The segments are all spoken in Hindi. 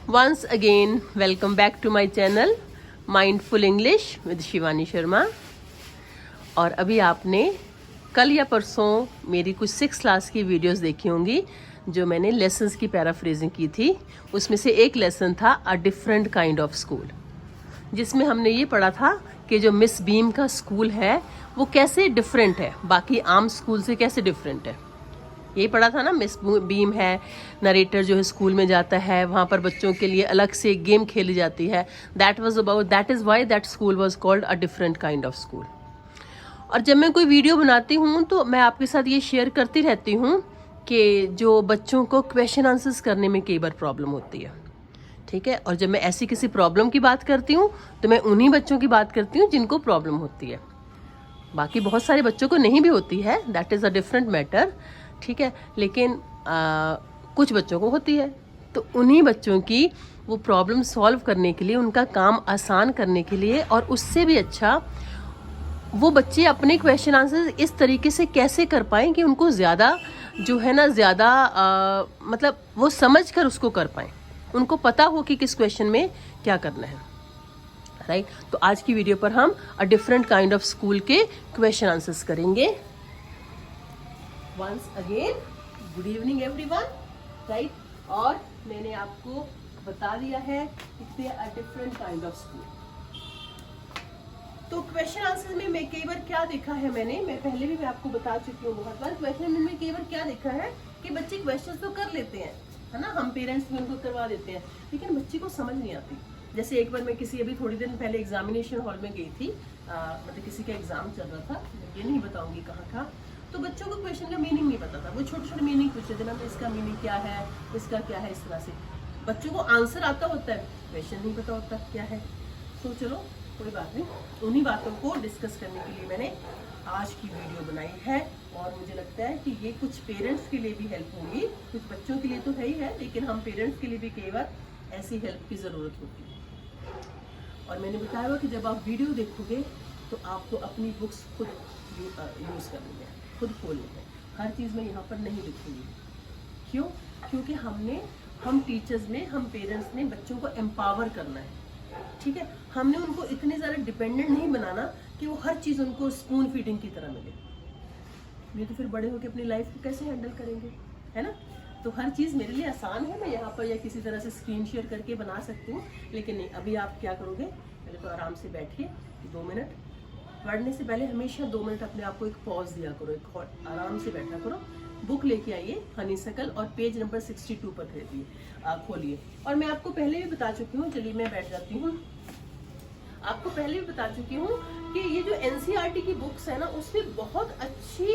Once again, welcome back to my channel Mindful English with Shivani Sharma. और अभी आपने कल या परसों मेरी कुछ 6th क्लास की वीडियोस देखी होंगी जो मैंने लेसन्स की पैराफ्रेजिंग की थी। उसमें से एक लेसन था अ डिफरेंट काइंड ऑफ स्कूल, जिसमें हमने ये पढ़ा था कि जो मिस बीम का स्कूल है वो कैसे डिफरेंट है, बाकी आम स्कूल से कैसे डिफरेंट है। यही पढ़ा था ना, मिस बीम है, नरेटर जो है स्कूल में जाता है, वहाँ पर बच्चों के लिए अलग से एक गेम खेली जाती है। That is why that school was called a different kind of school. और जब मैं कोई वीडियो बनाती हूँ तो मैं आपके साथ ये शेयर करती रहती हूँ कि जो बच्चों को क्वेश्चन आंसर्स करने में कई बार प्रॉब्लम होती है, ठीक है। और जब मैं ऐसी किसी प्रॉब्लम की बात करती हूँ तो मैं उन्हीं बच्चों की बात करती हूँ जिनको प्रॉब्लम होती है। बाकी बहुत सारे बच्चों को नहीं भी होती है, that is a different matter, ठीक है। लेकिन कुछ बच्चों को होती है, तो उन्हीं बच्चों की वो प्रॉब्लम सॉल्व करने के लिए, उनका काम आसान करने के लिए, और उससे भी अच्छा वो बच्चे अपने क्वेश्चन आंसर इस तरीके से कैसे कर पाएँ कि उनको ज़्यादा जो है ना, ज़्यादा मतलब वो समझ कर उसको कर पाएँ, उनको पता हो कि किस क्वेश्चन में क्या करना है, राइट। तो आज की वीडियो पर हम a different kind of school के क्वेश्चन आंसर्स करेंगे। Once again good evening everyone, right. और मैंने आपको बता दिया है कि a different kind of school. तो क्वेश्चन आंसर में मैं कई बार क्या देखा है, मैं पहले भी आपको बता चुकी हूँ बहुत बार। क्वेश्चन में कई बार क्या देखा है कि बच्चे क्वेश्चन तो कर लेते हैं, है ना, हम पेरेंट्स भी उनको करवा देते हैं, लेकिन बच्चे को समझ नहीं आती। जैसे एक बार मैं अभी थोड़ी दिन पहले एग्जामिनेशन हॉल में गई थी, मतलब किसी का एग्जाम चल रहा था, ये नहीं बताऊंगी कहाँ था। तो बच्चों को क्वेश्चन का मीनिंग नहीं पता था, वो छोटे छोटे मीनिंग पूछते थे ना, इसका मीनिंग क्या है, इसका क्या है, इस तरह से। बच्चों को आंसर आता होता है, क्वेश्चन नहीं पता होता क्या है। तो चलो कोई बात नहीं, उन्हीं बातों को डिस्कस करने के लिए मैंने आज की वीडियो बनाई है। और मुझे लगता है कि ये कुछ पेरेंट्स के लिए भी हेल्प होगी, कुछ बच्चों के लिए तो है ही है, लेकिन हम पेरेंट्स के लिए भी कई बार ऐसी हेल्प की ज़रूरत होती है। और मैंने बताया हुआ कि जब आप वीडियो देखोगे तो आपको अपनी बुक्स खुद यूज़ करनी है, खुद खोलनी है। हर चीज़ मैं यहाँ पर नहीं लिखूँगी। क्यों? क्योंकि हम टीचर्स ने, हम पेरेंट्स ने बच्चों को एम्पावर करना है, ठीक है। हमने उनको इतने ज़्यादा डिपेंडेंट नहीं बनाना कि वो हर चीज़ उनको स्पून फीडिंग की तरह मिले। ये तो फिर बड़े होकर अपनी लाइफ को कैसे हैंडल करेंगे, है ना। तो हर चीज़ मेरे लिए आसान है, मैं यहाँ पर या किसी तरह से स्क्रीन शेयर करके बना सकती हूँ, लेकिन नहीं। अभी आप क्या करोगे, पहले तो आराम से बैठिए 2 मिनट। पढ़ने से पहले हमेशा 2 मिनट अपने आप को एक पॉज दिया करो, एक आराम से बैठा करो। बुक लेके आइए हनीसकल और पेज नंबर 62 पर खोलिए। और मैं आपको पहले भी बता चुकी हूँ, चलिए मैं बैठ जाती हूँ। आपको पहले भी बता चुकी हूँ कि ये जो NCERT की बुक्स है ना, उसमें बहुत अच्छी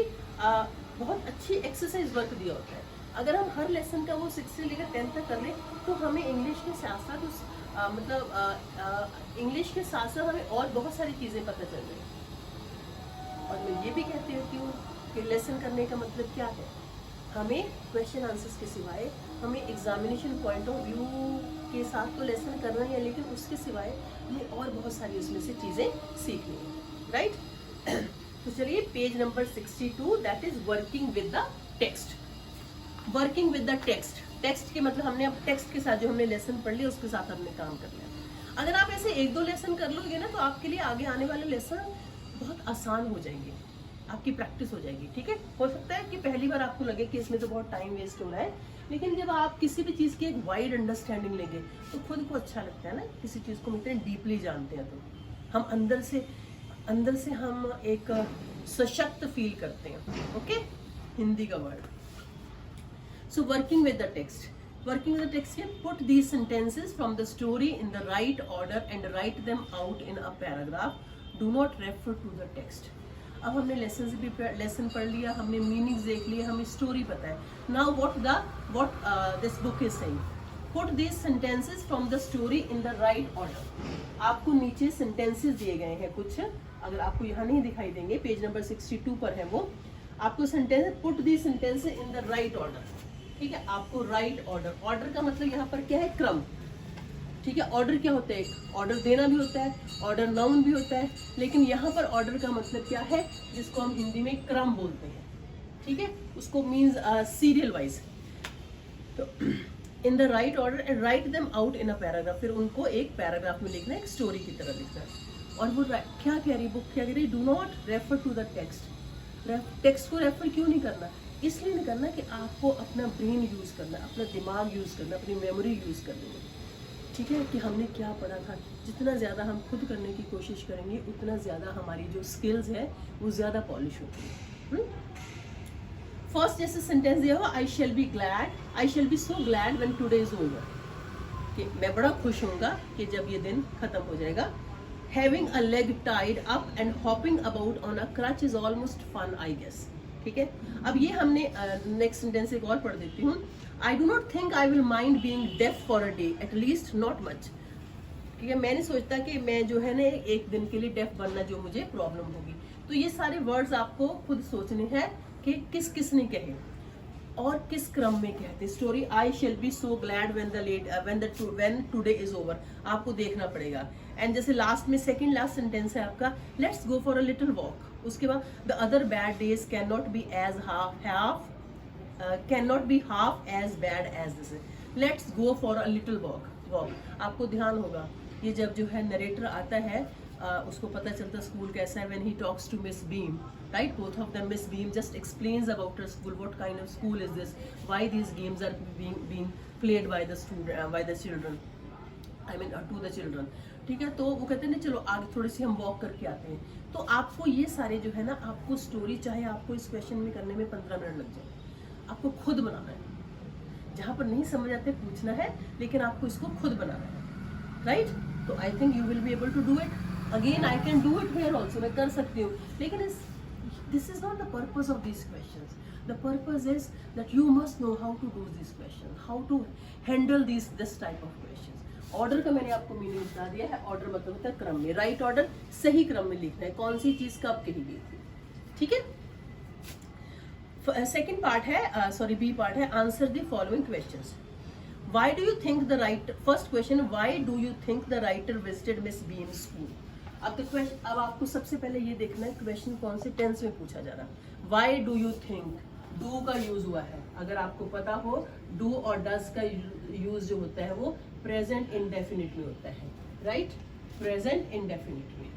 एक्सरसाइज वर्क दिया होता है। अगर हम हर लेसन का वो 6 से लेकर 10 तक कर लें तो हमें इंग्लिश के साथ साथ इंग्लिश के साथ साथ हमें और बहुत सारी चीज़ें पता चल रही। और मैं ये भी कहती रहती हूँ कि लेसन करने का मतलब क्या है, हमें क्वेश्चन आंसर्स के सिवाय हमें एग्जामिनेशन पॉइंट ऑफ व्यू के साथ तो लेसन करना ही है, लेकिन उसके सिवाय हमें और बहुत सारी उसमें से चीज़ें सीखनी है, राइट। तो चलिए page number 62, that is working with the text. Working with the text, text के मतलब हमने अब टेक्स्ट के साथ जो हमने लेसन पढ़ लिया उसके साथ हमने काम कर लिया। अगर आप ऐसे 1-2 लेसन कर लोगे ना तो आपके लिए आगे आने वाले लेसन बहुत आसान हो जाएंगे, आपकी प्रैक्टिस हो जाएगी, ठीक है। हो सकता है कि पहली बार आपको लगे कि इसमें तो बहुत टाइम वेस्ट हो रहा है, लेकिन जब आप किसी भी चीज़ की एक वाइड अंडरस्टैंडिंग लेंगे तो खुद को अच्छा लगता है ना। किसी चीज़ को हम इतने डीपली जानते हैं तो हम अंदर से हम एक सशक्त फील करते हैं, ओके, हिंदी का word. So working with the text. Working with the text can put these sentences from the story in the right order and write them out in a paragraph. Do not refer to the text. अब हमने लेसन पढ़ लिया, हमने मीनिंग्स देख लिए, हमें स्टोरी पता है। Now what this book is saying. Put these sentences from the story in the right order. आपको नीचे sentences दिए गए हैं कुछ, अगर आपको यहाँ नहीं दिखाई देंगे, पेज नंबर 62 पर है वो। आपको sentence, put the sentence in the right order, ठीक है। आपको राइट ऑर्डर, ऑर्डर का मतलब यहाँ पर क्या है, क्रम, ठीक है। ऑर्डर क्या होता है, ऑर्डर देना भी होता है, ऑर्डर नाउन भी होता है, लेकिन यहाँ पर ऑर्डर का मतलब क्या है, जिसको हम हिंदी में क्रम बोलते हैं, ठीक है। उसको मीन्स सीरियल वाइज। तो in the right order and write them out in a paragraph. फिर उनको एक पैराग्राफ में लिखना है, एक स्टोरी की तरह लिखना है। और वो क्या कह रही बुक, क्या कह रही, do not refer to the text. Text को रेफर क्यों नहीं करना, इसलिए नहीं करना कि आपको अपना ब्रेन यूज़ करना, अपना दिमाग यूज़ करना, अपनी मेमोरी यूज़ करनी है। ठीक है, कि हमने क्या पढ़ा था। जितना ज़्यादा हम खुद करने की कोशिश करेंगे उतना ज़्यादा हमारी जो स्किल्स है वो ज़्यादा पॉलिश होती है। फर्स्ट जैसे सेंटेंस दिया हुआ, I shall be glad, I shall be so glad when today is over, कि मैं बड़ा खुश होऊंगा कि जब ये दिन खत्म हो जाएगा। Having a leg tied up and hopping about on a crutch is almost fun I guess. ठीक है, अब ये हमने नेक्स्ट सेंटेंस एक और पढ़ देती हूँ। I do not think I will mind being deaf for a day, at least not much. ठीक है, मैं नहीं सोचता कि मैं जो है ना एक दिन के लिए डेफ बनना जो मुझे प्रॉब्लम होगी। तो ये सारे वर्ड्स आपको खुद सोचने हैं कि किस किस ने कहे और किस क्रम में कहते। Story, I shall be so glad when today is over, आपको देखना पड़ेगा। एंड जैसे लास्ट में सेकंड लास्ट सेंटेंस है आपका, let's go for a little walk. उसके बाद the other bad days can not be half as bad as this. Let's go for a little walk. आपको ध्यान होगा ये जब जो है नरेटर आता है उसको पता चलता स्कूल कैसा है, when he talks to Miss Beam, right? Both of them, Miss Beam just explains about her school, what kind of school is this, why these games are being played by the children, I mean to the children. ठीक है, तो वो कहते हैं चलो आगे थोड़ी सी हम वॉक करके आते हैं। तो आपको ये सारे जो है ना, आपको स्टोरी चाहे आपको इस क्वेश्चन में करने में 15 मिनट लग जाए, आपको खुद बनाना है। जहाँ पर नहीं समझ आते पूछना है, लेकिन आपको इसको खुद बनाना है, राइट? तो I think you will be able to do it. Again I can do it here also, मैं कर सकती हूँ, लेकिन this is not the purpose of this questions. The purpose is that you must know how to do this question, how to handle this type of questions. Order का मैंने आपको मीनिंग बता दिया है। ऑर्डर मतलब होता है क्रम में, राइट ऑर्डर, सही क्रम में लिखना है, कौन सी चीज कब कही गई थी। ठीक है, सेकेंड पार्ट है, सॉरी बी पार्ट है, answer the following questions. Why do you think the writer, first question, why do you think the writer visited Miss Beam's school? अब आपको सबसे पहले ये देखना है क्वेश्चन कौन से टेंस में पूछा जा रहा है। Why do you think, do का यूज हुआ है। अगर आपको पता हो do और does का यूज जो होता है वो प्रेजेंट इंडेफिनिट में होता है, राइट? प्रेजेंट इंडेफिनिट में,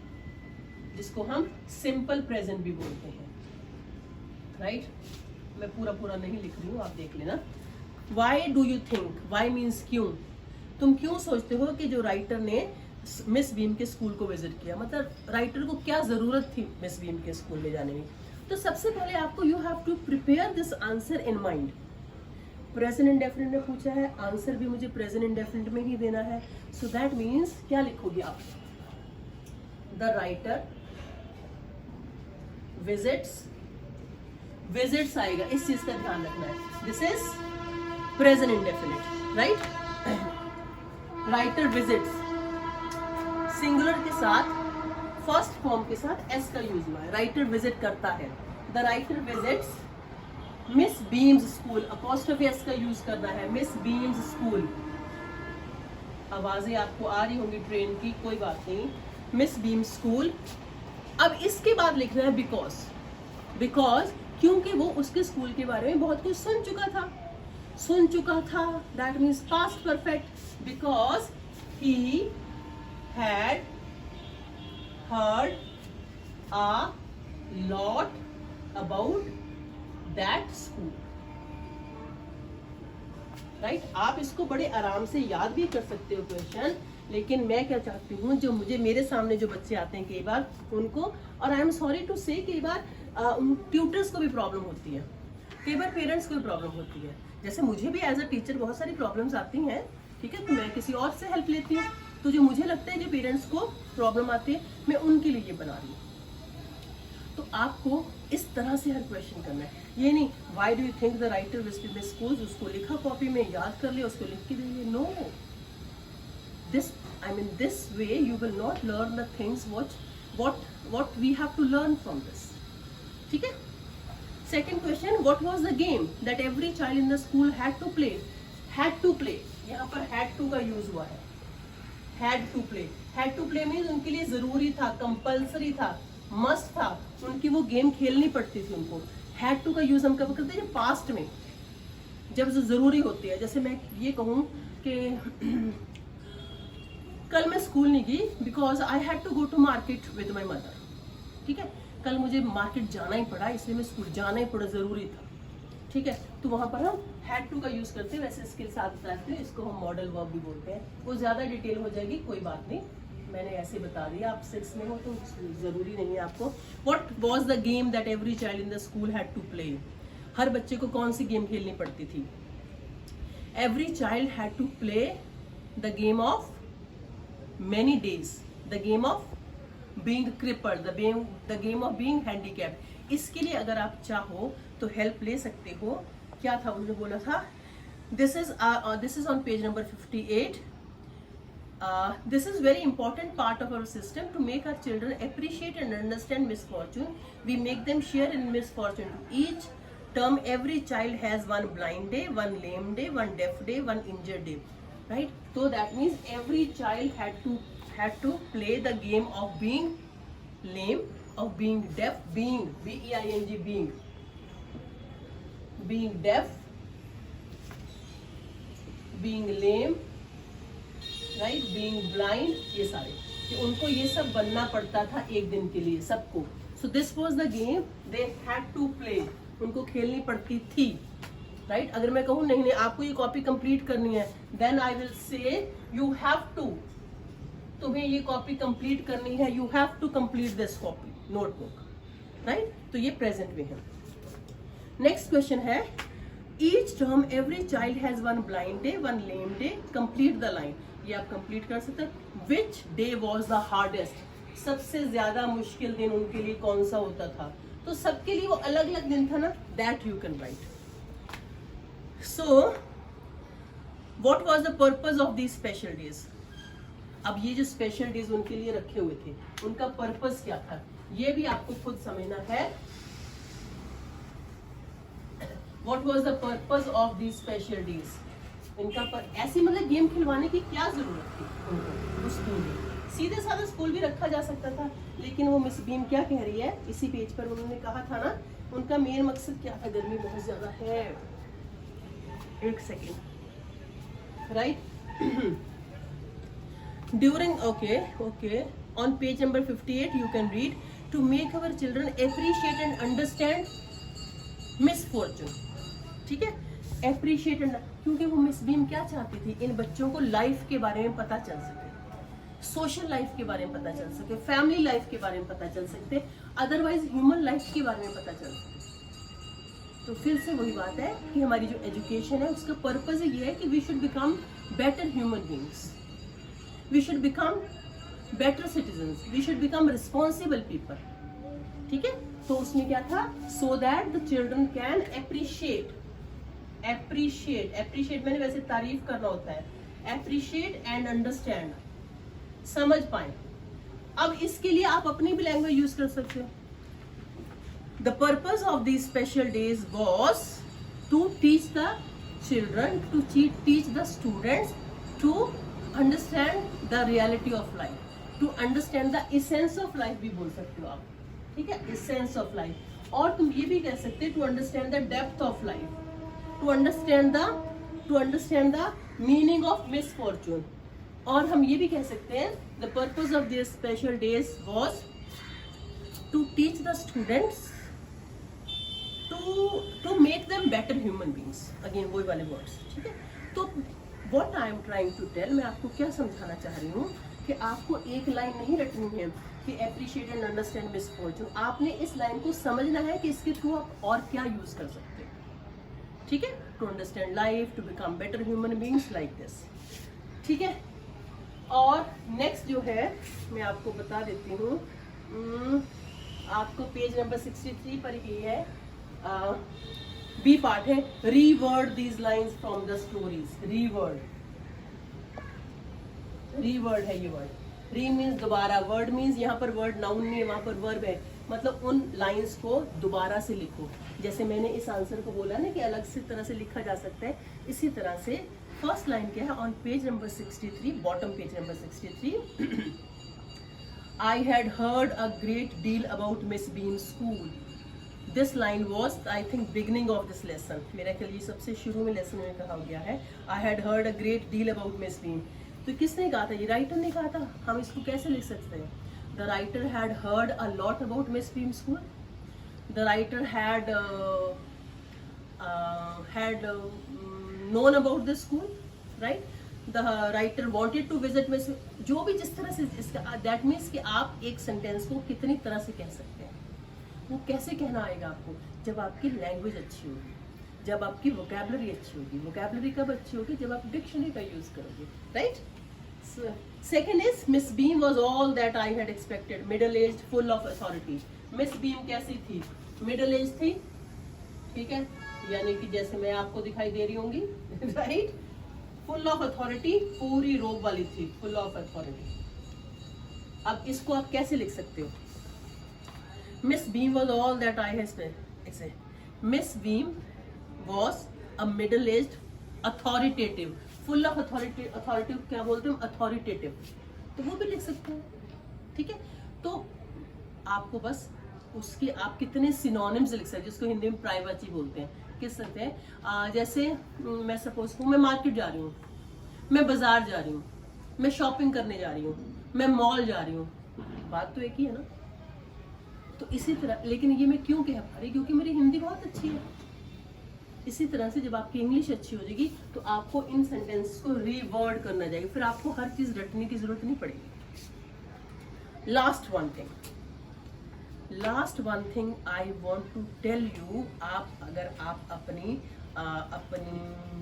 जिसको हम सिंपल प्रेजेंट भी बोलते हैं, राइट? मैं पूरा नहीं लिख रही हूँ, आप देख लेना। Why do you think? Why means क्यों। तुम क्यों सोचते हो कि जो राइटर ने मिस बीम के स्कूल को विजिट किया, मतलब राइटर को क्या जरूरत थी मिस बीम के स्कूल में जाने में। तो सबसे पहले आपको you have to prepare this answer in mind. Present indefinite में पूछा है, आंसर भी मुझे प्रेजेंट इंडेफिनिट में ही देना है। सो दैट मीन्स क्या लिखोगे आप, द राइटर विजिट्स आएगा, इस चीज का ध्यान रखना है। This is present indefinite, right? Writer visits singular के साथ, फर्स्ट फॉर्म के साथ एस का यूज हुआ है। राइटर विजिट करता है, the writer visits miss beams school, apostrophe S का यूज करना है, मिस बीम्स स्कूल। आवाजें आपको आ रही होंगी ट्रेन की, कोई बात नहीं। Miss beams school. अब इसके बाद लिखना है बिकॉज, क्योंकि वो उसके स्कूल के बारे में बहुत कुछ सुन चुका था। That means past perfect, because he had heard a lot about that school, right? आप इसको बड़े आराम से याद भी कर सकते हो क्वेश्चन, लेकिन मैं क्या चाहती हूँ, जो मेरे सामने जो बच्चे आते हैं कई बार उनको, और आई एम सॉरी टू से, कई बार ट्यूटर्स को भी प्रॉब्लम होती है, कई बार पेरेंट्स को भी प्रॉब्लम होती है। जैसे मुझे भी एज अ टीचर बहुत सारी प्रॉब्लम्स आती हैं, ठीक है, तो मैं किसी और से हेल्प लेती हूँ। तो जो मुझे लगता है जो पेरेंट्स को प्रॉब्लम आती है, मैं उनके लिए ये बना रही हूँ। तो आपको इस तरह से हर क्वेश्चन करना है, ये नहीं why do you think the writer visited my school, उसको लिखा कॉपी में, याद कर लिया, उसको लिख के दे। No, this way you will not learn the things what we have to learn from this. ठीक है? Second question, what was the game that every child in the school had to play? Had to play, यहाँ पर had to का यूज हुआ है। had to play means उनके लिए जरूरी था, कंपल्सरी था, मस्ट था, उनकी वो गेम खेलनी पड़ती थी उनको। had to का यूज हम कब करते हैं, पास्ट में, जब जो ज़रूरी होती है। जैसे मैं ये कहूँ कि कल मैं स्कूल नहीं गई because I had to go to market with my mother, ठीक है, कल मुझे मार्केट जाना ही पड़ा, इसलिए मैं स्कूल जाना ही पड़ा, ज़रूरी था, ठीक है। तो वहाँ पर हम हैड टू का यूज़ करते हैं, वैसे इसके साथ साथ में इसको हम मॉडल वर्ब भी बोलते हैं। वो ज़्यादा डिटेल हो जाएगी, कोई बात नहीं, मैंने ऐसे बता दिया। आप 6 में हो तो ज़रूरी नहीं है आपको। What was the game that every child in the school had to play? हर बच्चे को कौन सी गेम खेलनी पड़ती थी? Every child had to play the game of many days, the game of being crippled, the game of being handicapped. इसके लिए अगर आप चाहो तो हेल्प ले सकते हो। क्या था उन्होंने बोला था? This is on page number 58. This is very important part of our system to make our children appreciate and understand misfortune. We make them share in misfortune. Each term, every child has one blind day, one lame day, one deaf day, one injured day. Right? So that means every child had to play the game of being lame, of being deaf, being being deaf, being lame, right? Being blind, ये सारे कि उनको ये सब बनना पड़ता था एक दिन के लिए सबको। So this was the game they had to play. उनको खेलनी पड़ती थी। राइट अगर मैं कहूँ नहीं आपको ये कॉपी कंप्लीट करनी है, then I will say you have to, तुम्हें ये कॉपी कंप्लीट करनी है, you have to complete this copy notebook, right. तो ये प्रेजेंट में है। नेक्स्ट क्वेश्चन है, each term every child has one blind day, one lame day, complete the line. ये आप कंप्लीट कर सकते हैं। Which day was the hardest? सबसे ज्यादा मुश्किल दिन उनके लिए कौन सा होता था? तो सबके लिए वो अलग अलग दिन था ना, that you can write. So, what was the purpose of these special days? अब ये जो स्पेशल डेज उनके लिए रखे हुए थे, उनका पर्पस क्या था, ये भी आपको खुद समझना है। What was the purpose of these special days? इनका ऐसी मतलब गेम खिलवाने की क्या जरूरत थी उनको स्कूल में? सीधे साधा स्कूल भी रखा जा सकता था, लेकिन वो मिस बीम क्या कह रही है, इसी पेज पर उन्होंने कहा था ना, उनका मेन मकसद क्या था? गर्मी बहुत ज्यादा है, एक second, right. During okay on page number 58 you can read to make our children appreciate and understand misfortune, ठीक है, एप्रिशिएट एंड, क्योंकि वो मिस बीम क्या चाहती थी, इन बच्चों को लाइफ के बारे में पता चल सके, सोशल लाइफ के बारे में पता चल सके, फैमिली लाइफ के बारे में पता चल सकते, अदरवाइज ह्यूमन लाइफ के बारे में पता चल सके। तो फिर से वही बात है कि हमारी जो एजुकेशन है उसका पर्पस ये है कि we should become better human beings, we should become better citizens, we should become responsible people, ठीक है। तो उसमें क्या था, so that the children can appreciate मैंने वैसे तारीफ करना होता है, एप्रिशिएट एंड अंडरस्टैंड, समझ पाए। अब इसके लिए आप अपनी भी लैंग्वेज यूज कर सकते हो। The purpose of these special days was to teach the children, to teach the students to understand the reality of life, to understand the essence of life भी बोल सकते हो आप, ठीक है, essence of life। और तुम ये भी कह सकते हो to understand the depth of life, to understand the meaning of misfortune। और हम ये भी कह सकते हैं the purpose of these special days was to teach the students to make them better human beings, again वही वाले words, ठीक है। तो what I am trying to tell, मैं आपको क्या समझाना चाह रही हूँ कि आपको एक लाइन नहीं रखनी है कि appreciate and understand misfortune, आपने इस लाइन को समझना है कि इसके थ्रू आप और क्या यूज कर सकते हैं, ठीक है, to understand life, to become better human beings like this, ठीक है। और नेक्स्ट जो है मैं आपको बता देती हूँ, आपको पेज नंबर 63 पर ही है, बी पार्ट है, reward these lines from the stories. Reward है ये वर्ड, री मीन्स दोबारा, वर्ड मीन्स यहाँ पर वर्ड नाउन नहीं है, वहाँ पर वर्ब है, मतलब उन लाइंस को दोबारा से लिखो। जैसे मैंने इस आंसर को बोला ना कि अलग से तरह से लिखा जा सकता है, इसी तरह से फर्स्ट लाइन क्या है on page number 63, bottom page number 63, I had heard a great deal about Miss Beam's school. This line was I think beginning of this lesson, मेरा ख्याल ये सबसे शुरू में लेसन में कहा गया है। I had heard a great deal about miss beam, तो किसने कहा था? ये राइटर ने कहा था। हम इसको कैसे लिख सकते हैं? The writer had heard a lot about miss beam school, the writer had known about the school, right? The writer wanted to visit Miss, जो भी जिस तरह से इसका that means कि आप एक सेंटेंस को कितनी तरह से कह सकते हैं। वो कैसे कहना आएगा आपको? जब आपकी लैंग्वेज अच्छी होगी, जब आपकी वोकैबुलरी अच्छी होगी। वोकैबुलरी कब अच्छी होगी? जब आप डिक्शनरी का यूज करोगे, right? Second is miss Beam was all that I had expected, middle age, full of authority. Miss beam कैसी थी? मिडल एज थी, ठीक है, यानी कि जैसे मैं आपको दिखाई दे रही होंगी, राइट? फुल ऑफ अथॉरिटी, पूरी रोब वाली थी, फुल ऑफ अथॉरिटी। अब इसको आप कैसे लिख सकते हो? Miss Beam was all that I had, Miss Beam was a middle aged authoritative, full of authority, authoritative क्या बोलते हैं? अथॉरिटेटिव, तो वो भी लिख सकते हो, ठीक है? तो आपको बस उसके आप कितने सिनोनिम्स लिख सकते हैं, जिसको हिंदी में प्राइवेसी बोलते हैं, किस सकते हैं? जैसे मैं सपोज हूँ, मैं मार्केट जा रही हूँ, मैं बाजार जा रही हूँ, मैं शॉपिंग करने जा रही हूँ, मैं मॉल जा रही हूँ, बात तो एक ही है ना? तो इसी तरह, लेकिन ये मैं क्यों कह पा रही? क्योंकि मेरी हिंदी बहुत अच्छी है। इसी तरह से जब आपकी इंग्लिश अच्छी हो जाएगी तो आपको इन सेंटेंस को रीवर्ड करना जाएगा, फिर आपको हर चीज रटने की जरूरत नहीं पड़ेगी। Last one thing I want to tell you, अगर आप अपनी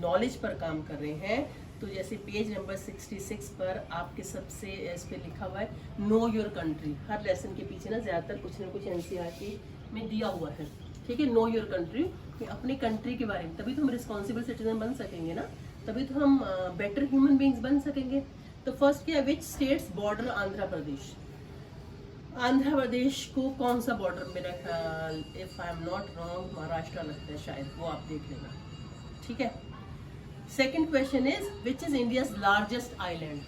नॉलेज पर काम कर रहे हैं तो जैसे पेज नंबर 66 पर आपके सबसे इस पे लिखा हुआ है know your country. Her lesson के पीछे ना ज्यादातर कुछ ना कुछ एनसीईआरटी में दिया हुआ है, ठीक है? नो योर कंट्री, अपनी कंट्री के बारे में, तभी तो हम रिस्पॉन्सिबल सिटीजन बन सकेंगे ना, तभी तो हम बेटर ह्यूमन बींग्स बन सकेंगे। तो फर्स्ट क्या है? Which states border Andhra Pradesh? Andhra Pradesh को कौन सा बॉर्डर, मेरा ख्याल if I am not wrong Maharashtra लगता है शायद, वो आप देख लेना, ठीक है? Second question is which is India's largest island?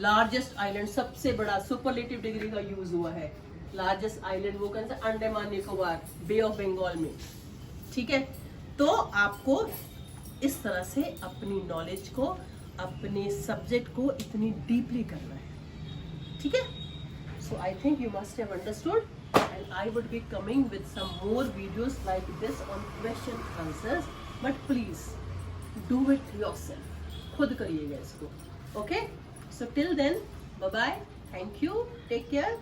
Largest island, सबसे बड़ा, सुपरलेटिव डिग्री का यूज हुआ है। लार्जेस्ट आइलैंड वो कौन सा? अंडमान निकोबार, बे ऑफ बंगाल में, ठीक है? तो आपको इस तरह से अपनी नॉलेज को, अपने सब्जेक्ट को इतनी डीपली करना है, ठीक है? So I think you must have understood, and I would be coming with some more videos like this on question answers, but please do it yourself, खुद करिएगा इसको, okay? So till then, bye bye, thank you, take care.